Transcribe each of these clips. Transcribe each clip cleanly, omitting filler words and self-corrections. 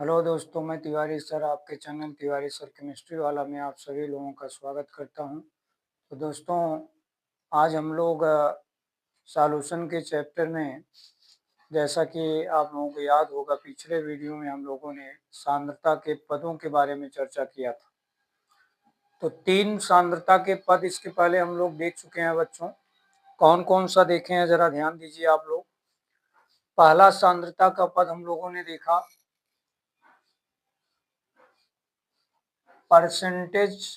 Hello दोस्तों, मैं Tiwari sir आपके चैनल तिवारी सर केमिस्ट्री वाला में आप सभी लोगों का स्वागत करता हूं। तो दोस्तों, आज हम लोग सॉल्यूशन के चैप्टर में, जैसा कि आप लोगों को याद होगा, पिछले वीडियो में हम लोगों ने सांद्रता के पदों के बारे में चर्चा किया था। तो 3 सांद्रता के पद इसके पहले हम लोग देख चुके हैं बच्चों। कौन कौन सा देखे हैं जरा ध्यान दीजिए आप लोग। पहला सांद्रता का पद हम लोगों ने देखा परसेंटेज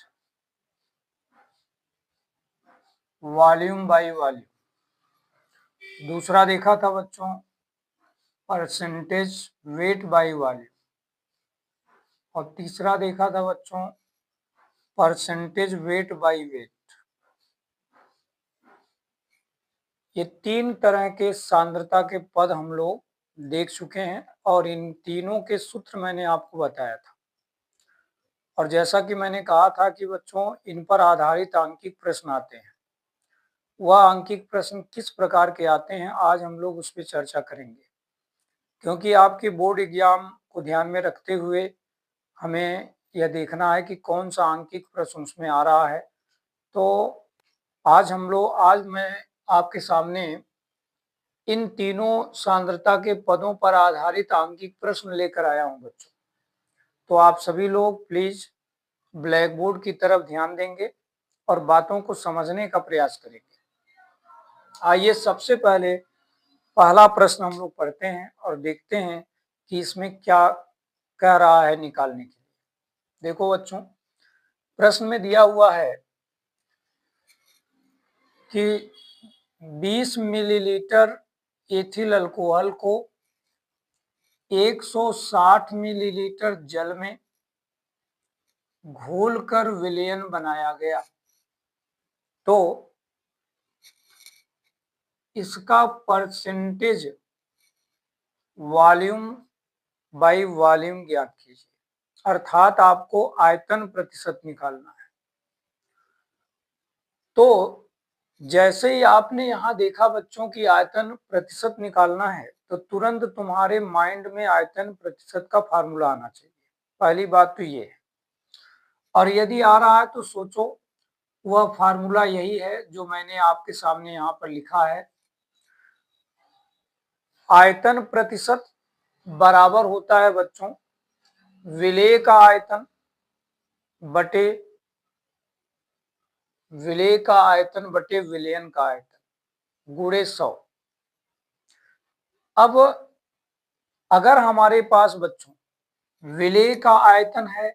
वॉल्यूम बाई वॉल्यूम। दूसरा देखा था बच्चों परसेंटेज वेट बाई वॉल्यूम। और तीसरा देखा था बच्चों परसेंटेज वेट बाई वेट। ये 3 तरह के सांद्रता के पद हम लोग देख चुके हैं और इन तीनों के सूत्र मैंने आपको बताया था। और जैसा कि मैंने कहा था कि बच्चों इन पर आधारित आंकिक प्रश्न आते हैं। वह आंकिक प्रश्न किस प्रकार के आते हैं आज हम लोग उस पर चर्चा करेंगे, क्योंकि आपके बोर्ड एग्जाम को ध्यान में रखते हुए हमें यह देखना है कि कौन सा आंकिक प्रश्न उसमें आ रहा है। तो आज मैं आपके सामने इन तीनों सांद्रता के पदों पर आधारित आंकिक प्रश्न लेकर आया हूं बच्चों। तो आप सभी लोग प्लीज ब्लैक बोर्ड की तरफ ध्यान देंगे और बातों को समझने का प्रयास करेंगे। आइए सबसे पहले पहला प्रश्न हम लोग पढ़ते हैं और देखते हैं कि इसमें क्या कह रहा है निकालने के लिए। देखो बच्चों, प्रश्न में दिया हुआ है कि 20 मिलीलीटर एथिल अल्कोहल को 160 मिलीलीटर जल में घोलकर विलयन बनाया गया, तो इसका परसेंटेज वॉल्यूम बाई वॉल्यूम ज्ञात कीजिए। अर्थात आपको आयतन प्रतिशत निकालना है। तो जैसे ही आपने यहाँ देखा बच्चों की आयतन प्रतिशत निकालना है, तो तुरंत तुम्हारे माइंड में आयतन प्रतिशत का फार्मूला आना चाहिए। पहली बात तो ये है। और यदि आ रहा है तो सोचो वह फार्मूला यही है जो मैंने आपके सामने यहाँ पर लिखा है। आयतन प्रतिशत बराबर होता है बच्चों विलेय का आयतन बटे विलयन का आयतन गुणे 100। अब अगर हमारे पास बच्चों विलेय का आयतन है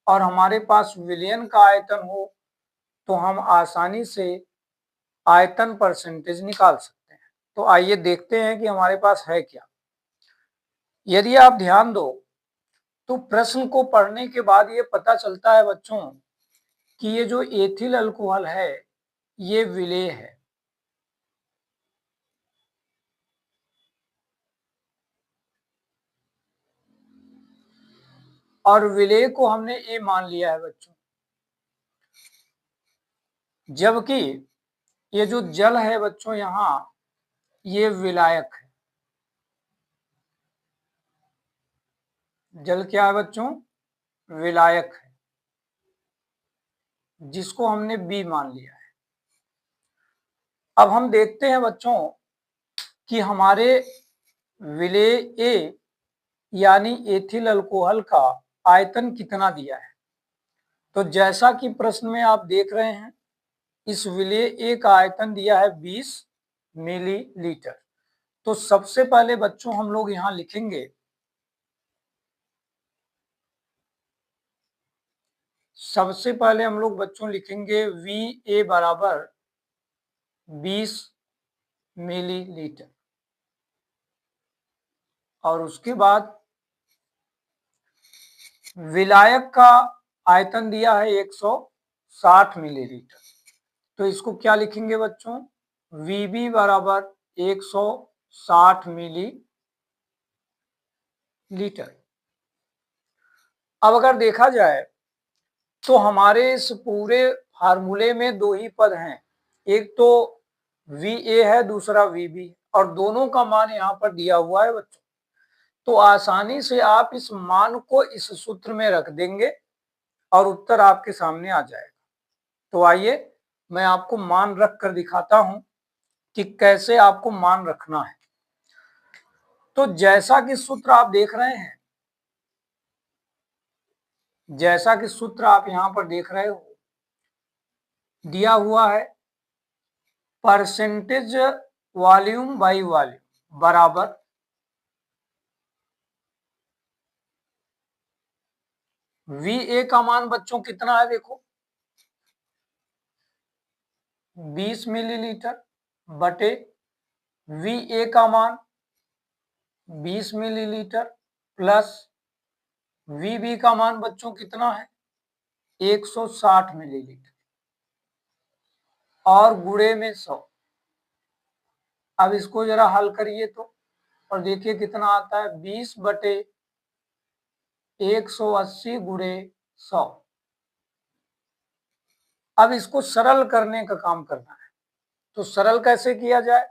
और हमारे पास विलयन का आयतन हो, तो हम आसानी से आयतन परसेंटेज निकाल सकते हैं। तो आइए देखते हैं कि हमारे पास है क्या। यदि आप ध्यान दो तो प्रश्न को पढ़ने के बाद ये पता चलता है बच्चों कि ये जो एथिल अल्कोहल है ये विलेय है। और विलेय को हमने ए मान लिया है बच्चों, जबकि ये जो जल है बच्चों यहाँ ये विलायक है। जल क्या है बच्चों? विलायक है, जिसको हमने बी मान लिया है। अब हम देखते हैं बच्चों कि हमारे विलेय ए यानी एथिल अल्कोहल का आयतन कितना दिया है। तो जैसा कि प्रश्न में आप देख रहे हैं, इस विलेय ए का आयतन दिया है 20 मिलीलीटर। तो सबसे पहले बच्चों हम लोग यहां लिखेंगे वी ए बराबर 20 मिलीलीटर। और उसके बाद विलायक का आयतन दिया है 160 मिलीलीटर। तो इसको क्या लिखेंगे बच्चों? Vb बराबर 160 मिलीलीटर। अब अगर देखा जाए तो हमारे इस पूरे फार्मूले में 2 ही पद हैं, एक तो Va है, दूसरा Vb, और दोनों का मान यहाँ पर दिया हुआ है बच्चों। तो आसानी से आप इस मान को इस सूत्र में रख देंगे और उत्तर आपके सामने आ जाएगा। तो आइए मैं आपको मान रख कर दिखाता हूं कि कैसे आपको मान रखना है। तो जैसा कि सूत्र आप देख रहे हैं, जैसा कि सूत्र आप यहां पर देख रहे हो, दिया हुआ है परसेंटेज वॉल्यूम बाई वॉल्यूम बराबर VA का मान बच्चों कितना है, देखो 20 मिलीलीटर बटे VA का मान 20 मिलीलीटर प्लस VB का मान बच्चों कितना है 160 मिलीलीटर और गुणे में 100। अब इसको जरा हल करिए तो, और देखिए कितना आता है 20 बटे 180 गुणे 100। अब इसको सरल करने का काम करना है। तो सरल कैसे किया जाए,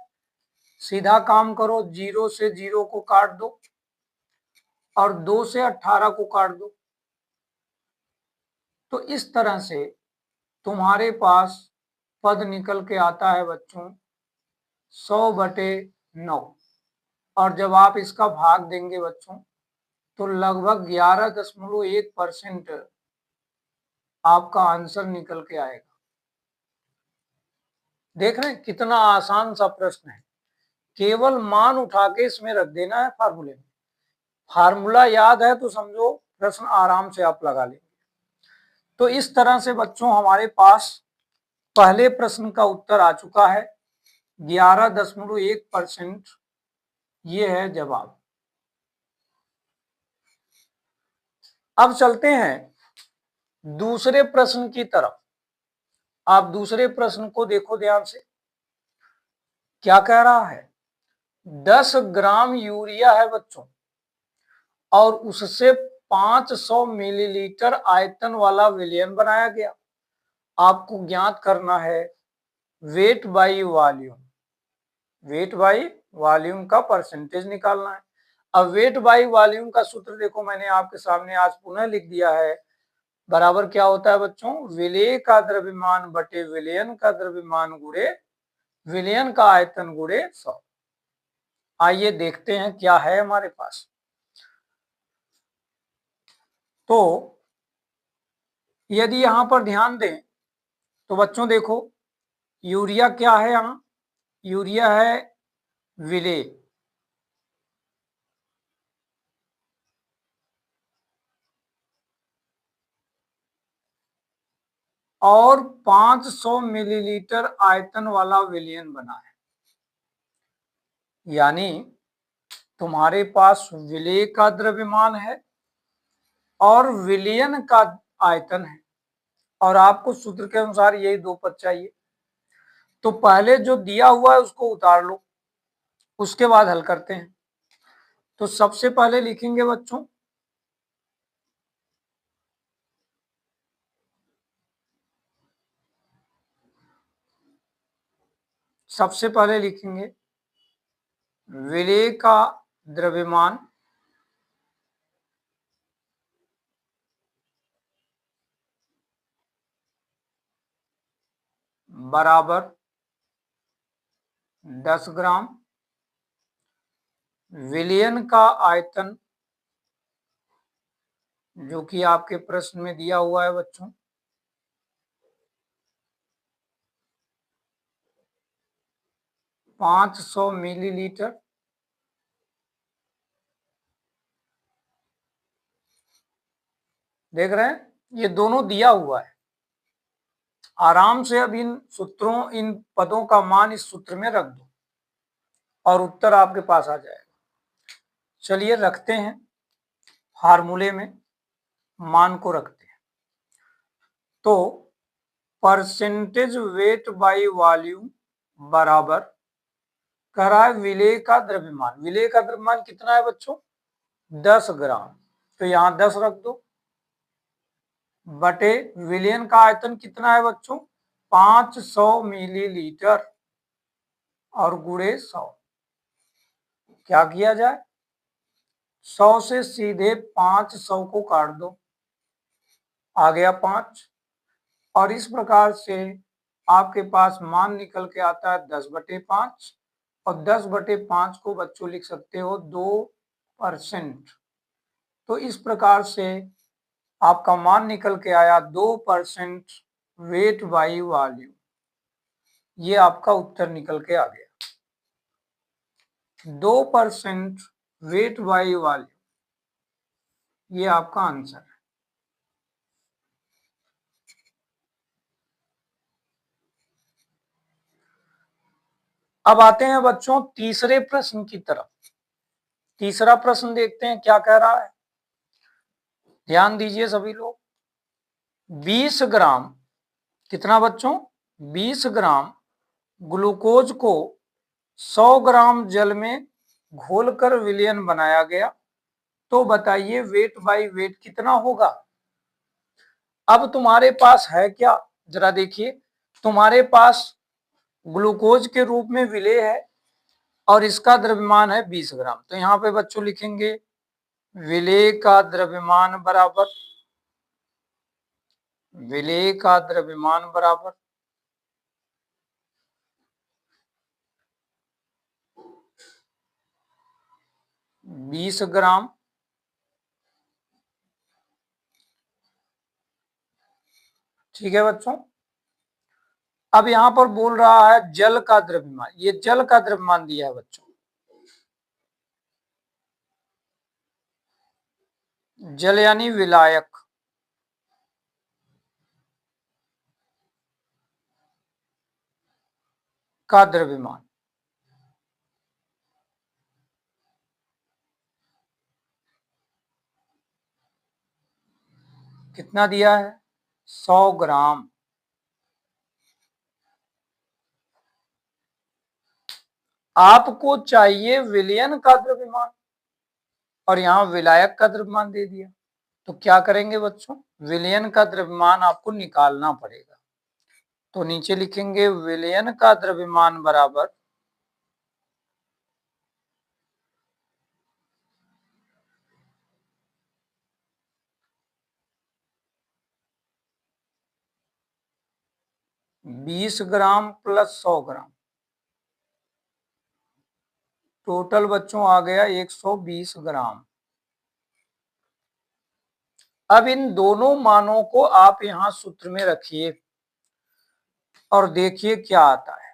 सीधा काम करो, 0 से 0 को काट दो और 2 से 18 को काट दो। तो इस तरह से तुम्हारे पास पद निकल के आता है बच्चों 100 बटे 9। और जब आप इसका भाग देंगे बच्चों तो लगभग 11.1% आपका आंसर निकल के आएगा। देख रहे हैं कितना आसान सा प्रश्न है, केवल मान उठा के इसमें रख देना है फार्मूले में। फार्मूला याद है तो समझो प्रश्न आराम से आप लगा लेंगे। तो इस तरह से बच्चों हमारे पास पहले प्रश्न का उत्तर आ चुका है 11.1%। ये है जवाब। अब चलते हैं दूसरे प्रश्न की तरफ। आप दूसरे प्रश्न को देखो ध्यान से, क्या कह रहा है 10 ग्राम यूरिया है बच्चों और उससे 500 मिलीलीटर आयतन वाला विलयन बनाया गया। आपको ज्ञात करना है weight by volume. Weight by volume का परसेंटेज निकालना है। अब वेट बाई वॉल्यूम का सूत्र देखो मैंने आपके सामने आज पुनः लिख दिया है। बराबर क्या होता है बच्चों, विलेय का द्रव्यमान बटे विलयन का द्रव्यमान गुणे विलयन का आयतन गुणे 100। आइए देखते हैं क्या है हमारे पास। तो यदि यहां पर ध्यान दें तो बच्चों देखो यूरिया क्या है, यहां यूरिया है विलेय और 500 मिलीलीटर आयतन वाला विलयन बना है। यानी तुम्हारे पास विलेय का द्रव्यमान है और विलयन का आयतन है और आपको सूत्र के अनुसार यही दो पद चाहिए। तो पहले जो दिया हुआ है उसको उतार लो, उसके बाद हल करते हैं। तो सबसे पहले लिखेंगे बच्चों सबसे पहले लिखेंगे विलेय का द्रव्यमान बराबर 10 ग्राम, विलयन का आयतन जो कि आपके प्रश्न में दिया हुआ है बच्चों 500 मिलीलीटर। देख रहे हैं ये दोनों दिया हुआ है। आराम से अब इन सूत्रों इन पदों का मान इस सूत्र में रख दो और उत्तर आपके पास आ जाएगा। चलिए रखते हैं, फार्मूले में मान को रखते हैं। तो परसेंटेज वेट बाई वॉल्यूम बराबर कह रहा है विलेय का द्रव्यमान। विलेय का द्रव्यमान कितना है बच्चों 10 ग्राम, तो यहां 10 रख दो बटे विलयन का आयतन कितना है बच्चों 500 मिलीलीटर और गुणे 100। क्या किया जाए 100 से सीधे 500 को काट दो, आ गया 5। और इस प्रकार से आपके पास मान निकल के आता है 10/5, और 10/5 को बच्चों लिख सकते हो 2%। तो इस प्रकार से आपका मान निकल के आया 2% वेट बाई वॉल्यूम। ये आपका उत्तर निकल के आ गया, 2% वेट बाई वॉल्यूम, ये आपका आंसर है। अब आते हैं बच्चों तीसरे प्रश्न की तरफ। तीसरा प्रश्न देखते हैं क्या कह रहा है, ध्यान दीजिए सभी लोग। 20 ग्राम, कितना बच्चों, 20 ग्राम ग्लूकोज को 100 ग्राम जल में घोलकर विलयन बनाया गया, तो बताइए वेट बाई वेट कितना होगा। अब तुम्हारे पास है क्या, जरा देखिए, तुम्हारे पास ग्लूकोज के रूप में विलेय है और इसका द्रव्यमान है 20 ग्राम। तो यहाँ पे बच्चों लिखेंगे विलेय का द्रव्यमान बराबर, विलेय का द्रव्यमान बराबर 20 ग्राम ठीक है बच्चों। अब यहां पर बोल रहा है जल का द्रव्यमान, ये जल का द्रव्यमान दिया है बच्चों, जल यानी विलायक, का द्रव्यमान। कितना दिया है, 100 ग्राम। आपको चाहिए विलयन का द्रव्यमान और यहां विलायक का द्रव्यमान दे दिया, तो क्या करेंगे बच्चों, विलयन का द्रव्यमान आपको निकालना पड़ेगा। तो नीचे लिखेंगे विलयन का द्रव्यमान बराबर 20 ग्राम प्लस 100 ग्राम, टोटल बच्चों आ गया 120 ग्राम। अब इन दोनों मानों को आप यहां सूत्र में रखिए और देखिए क्या आता है।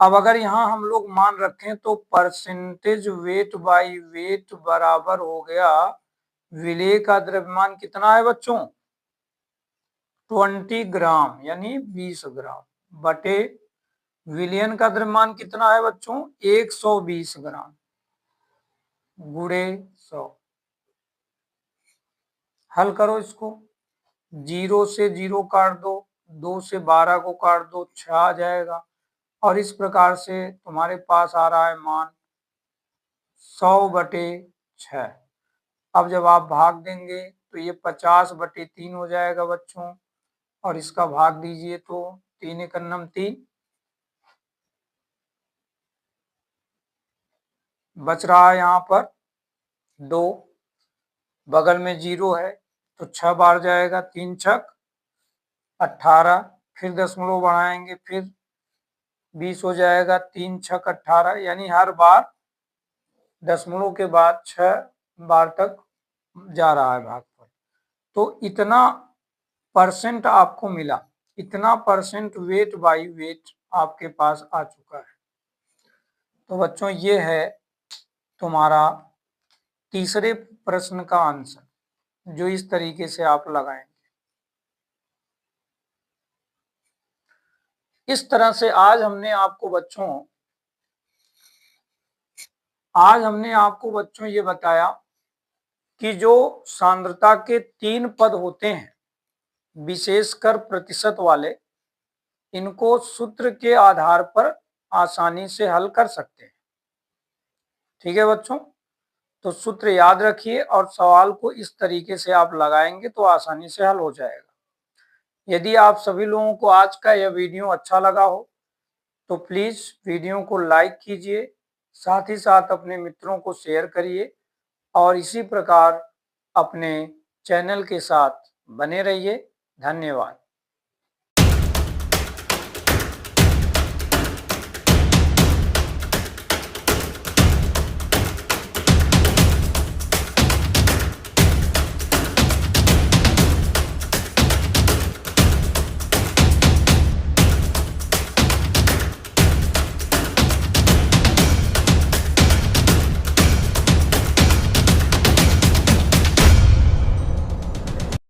अब अगर यहां हम लोग मान रखें तो परसेंटेज वेट बाई वेट बराबर हो गया, विलेय का द्रव्यमान कितना है बच्चों, 20 ग्राम यानी 20 ग्राम, बटे विलयन का द्रव्यमान कितना है बच्चों, 120 ग्राम, गुणे 100। हल करो इसको, 0 से 0 काट दो, 2 से 12 को काट दो, 6 आ जाएगा। और इस प्रकार से तुम्हारे पास आ रहा है मान 100/6। अब जब आप भाग देंगे तो ये 50/3 हो जाएगा बच्चों, और इसका भाग दीजिए तो 3 एकम 3, बच रहा है यहाँ पर 2, बगल में 0 है तो 6 बार जाएगा, 3 छक 18, फिर दशमलव बढ़ाएंगे, फिर 20 हो जाएगा, 3 छक 18, यानी हर बार दशमलव के बाद 6 बार तक जा रहा है भागफल। तो इतना परसेंट आपको मिला, इतना परसेंट वेट बाई वेट आपके पास आ चुका है। तो बच्चों ये है तुम्हारा तीसरे प्रश्न का आंसर, जो इस तरीके से आप लगाएंगे। इस तरह से आज हमने आपको बच्चों ये बताया कि जो सांद्रता के 3 पद होते हैं, विशेषकर प्रतिशत वाले, इनको सूत्र के आधार पर आसानी से हल कर सकते हैं। ठीक है बच्चों, तो सूत्र याद रखिए और सवाल को इस तरीके से आप लगाएंगे तो आसानी से हल हो जाएगा। यदि आप सभी लोगों को आज का यह वीडियो अच्छा लगा हो तो प्लीज वीडियो को लाइक कीजिए, साथ ही साथ अपने मित्रों को शेयर करिए और इसी प्रकार अपने चैनल के साथ बने रहिए। धन्यवाद।